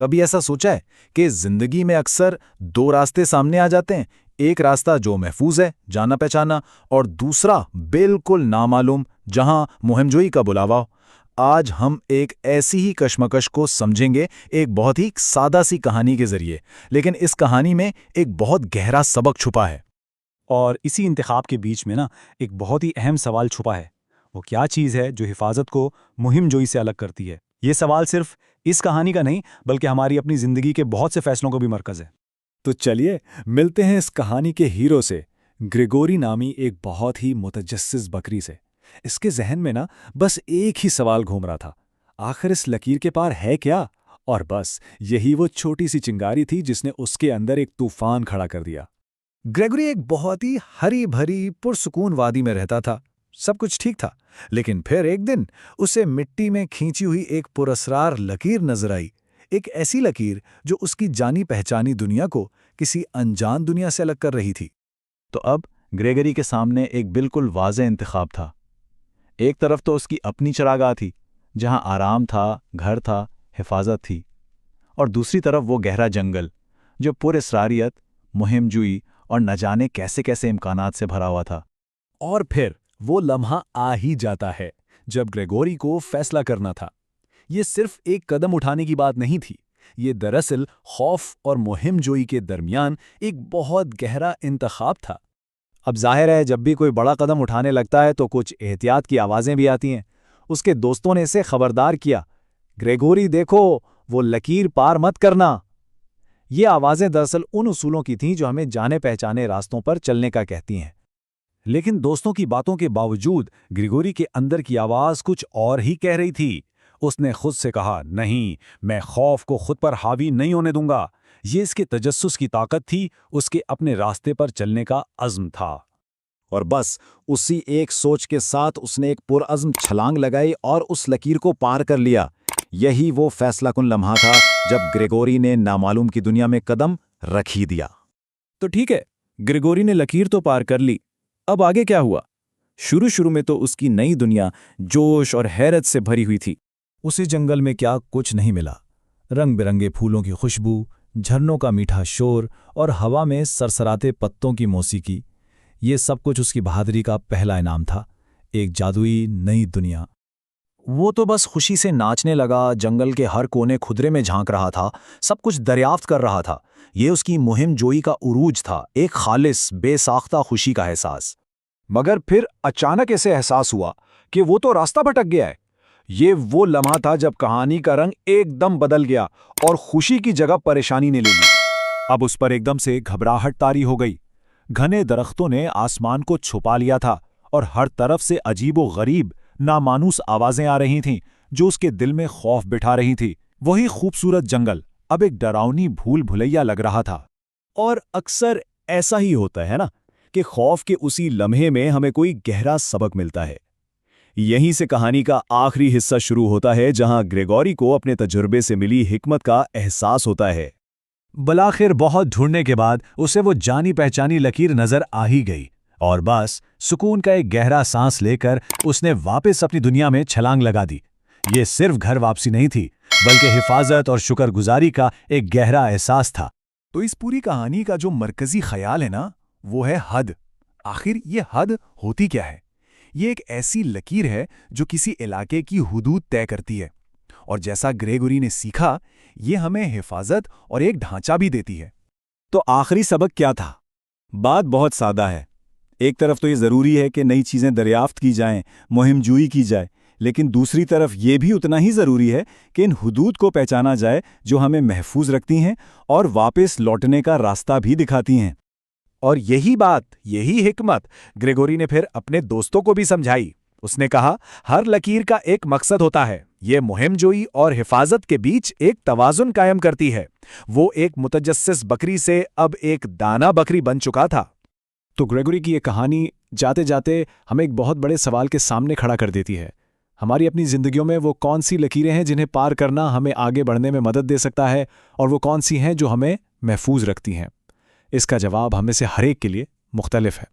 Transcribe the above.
कभी ऐसा सोचा है कि जिंदगी में अक्सर दो रास्ते सामने आ जाते हैं। एक रास्ता जो महफूज है, जाना पहचाना, और दूसरा बिल्कुल नामालूम, जहां मुहिमजोई का बुलावा हो। आज हम एक ऐसी ही कशमकश को समझेंगे, एक बहुत ही सादा सी कहानी के जरिए। लेकिन इस कहानी में एक बहुत गहरा सबक छुपा है। और इसी इंतखाब के बीच में ना एक बहुत ही अहम सवाल छुपा है। वो क्या चीज़ है जो हिफाजत को मुहिमजोई से अलग करती है? ये सवाल सिर्फ इस कहानी का नहीं, बल्कि हमारी अपनी ज़िंदगी के बहुत से फैसलों को भी मरकज़ है। तो चलिए मिलते हैं इस कहानी के हीरो से, ग्रेगोरी नामी एक बहुत ही मुतजस्सिस बकरी से। इसके जहन में ना बस एक ही सवाल घूम रहा था, आखिर इस लकीर के पार है क्या? और बस यही वो छोटी सी चिंगारी थी जिसने उसके अंदर एक तूफान खड़ा कर दिया। ग्रेगोरी एक बहुत ही हरी भरी पुरसुकून वादी में रहता था। सब कुछ ठीक था, लेकिन फिर एक दिन उसे मिट्टी में खींची हुई एक पुरस्रार लकीर नजर आई। एक ऐसी लकीर जो उसकी जानी पहचानी दुनिया को किसी अनजान दुनिया से अलग कर रही थी। तो अब ग्रेगरी के सामने एक बिल्कुल वाज़ेह इंतखाब था। एक तरफ तो उसकी अपनी चरागाह थी, जहां आराम था, घर था, हिफाजत थी, और दूसरी तरफ वो गहरा जंगल जो पुरअसरारियत, मुहिमजोई और न जाने कैसे कैसे इम्कानात से भरा हुआ था। और फिर वो लम्हा आ ही जाता है जब ग्रेगोरी को फैसला करना था। ये सिर्फ एक कदम उठाने की बात नहीं थी, ये दरअसल खौफ और मुहिमजोई के दरमियान एक बहुत गहरा इंतखाब था। अब जाहिर है, जब भी कोई बड़ा कदम उठाने लगता है तो कुछ एहतियात की आवाज़ें भी आती हैं। उसके दोस्तों ने इसे खबरदार किया, ग्रेगोरी देखो, वो लकीर पार मत करना। ये आवाज़ें दरअसल उन उसूलों की थीं जो हमें जाने पहचाने रास्तों पर चलने का कहती हैं। लेकिन दोस्तों की बातों के बावजूद ग्रेगोरी के अंदर की आवाज़ कुछ और ही कह रही थी। उसने खुद से कहा, नहीं, मैं खौफ को खुद पर हावी नहीं होने दूंगा। ये इसके तजस्सुस की ताकत थी, उसके अपने रास्ते पर चलने का अज़्म था। और बस उसी एक सोच के साथ उसने एक पुरअज़्म छलांग लगाई और उस लकीर को पार कर लिया। यही वो फैसलाकुन लम्हा था जब ग्रेगोरी ने नामालूम की दुनिया में कदम रख ही दिया। तो ठीक है, ग्रेगोरी ने लकीर तो पार कर ली। अब आगे क्या हुआ? शुरू में तो उसकी नई दुनिया जोश और हैरत से भरी हुई थी। उसी जंगल में क्या कुछ नहीं मिला। रंग बिरंगे फूलों की खुशबू, झरनों का मीठा शोर और हवा में सरसराते पत्तों की मौसीकी, ये सब कुछ उसकी बहादुरी का पहला इनाम था। एक जादुई नई दुनिया। वो तो बस खुशी से नाचने लगा, जंगल के हर कोने खुदरे में झांक रहा था, सब कुछ दरियाफ्त कर रहा था। ये उसकी मुहिमजोई का उरूज था, एक खालिस बेसाख्ता खुशी का एहसास। मगर फिर अचानक ऐसे एहसास हुआ कि वो तो रास्ता भटक गया है। ये वो लम्हा था जब कहानी का रंग एकदम बदल गया और खुशी की जगह परेशानी ने ले ली। अब उस पर एकदम से घबराहट तारी हो गई। घने दरख्तों ने आसमान को छुपा लिया था और हर तरफ से अजीबो गरीब नामानूस आवाजें आ रही थीं जो उसके दिल में खौफ बिठा रही थी। वही खूबसूरत जंगल अब एक डरावनी भूल भुलैया लग रहा था। और अक्सर ऐसा ही होता है ना, कि खौफ के उसी लम्हे में हमें कोई गहरा सबक मिलता है। यहीं से कहानी का आखिरी हिस्सा शुरू होता है, जहां ग्रेगोरी को अपने तजुर्बे से मिली हिकमत का एहसास होता है। बलाखिर बहुत ढूंढने के बाद उसे वो जानी पहचानी लकीर नजर आ ही गई, और बस सुकून का एक गहरा सांस लेकर उसने वापस अपनी दुनिया में छलांग लगा दी। ये सिर्फ घर वापसी नहीं थी, बल्कि हिफाजत और शुक्रगुजारी का एक गहरा एहसास था। तो इस पूरी कहानी का जो मरकजी ख्याल है ना, वो है हद। आखिर ये हद होती क्या है? ये एक ऐसी लकीर है जो किसी इलाके की हुदूद तय करती है, और जैसा ग्रेगोरी ने सीखा, ये हमें हिफाजत और एक ढांचा भी देती है। तो आखिरी सबक क्या था? बात बहुत सादा है। एक तरफ तो ये ज़रूरी है कि नई चीज़ें दरियाफ्त की जाएं, मुहिमजोई की जाए, लेकिन दूसरी तरफ ये भी उतना ही ज़रूरी है कि इन हुदूद को पहचाना जाए जो हमें महफूज रखती हैं और वापस लौटने का रास्ता भी दिखाती हैं। और यही बात, यही हिकमत ग्रेगोरी ने फिर अपने दोस्तों को भी समझाई। उसने कहा, हर लकीर का एक मकसद होता है। ये मुहिमजोई और हिफाजत के बीच एक तवाजुन कायम करती है। वो एक मुतजस्सिस बकरी से अब एक दाना बकरी बन चुका था। तो ग्रेगोरी की ये कहानी जाते जाते हमें एक बहुत बड़े सवाल के सामने खड़ा कर देती है। हमारी अपनी ज़िंदगियों में वो कौन सी लकीरें हैं जिन्हें पार करना हमें आगे बढ़ने में मदद दे सकता है, और वो कौन सी हैं जो हमें महफूज रखती हैं? इसका जवाब हमें से हर एक के लिए मुख्तलिफ है।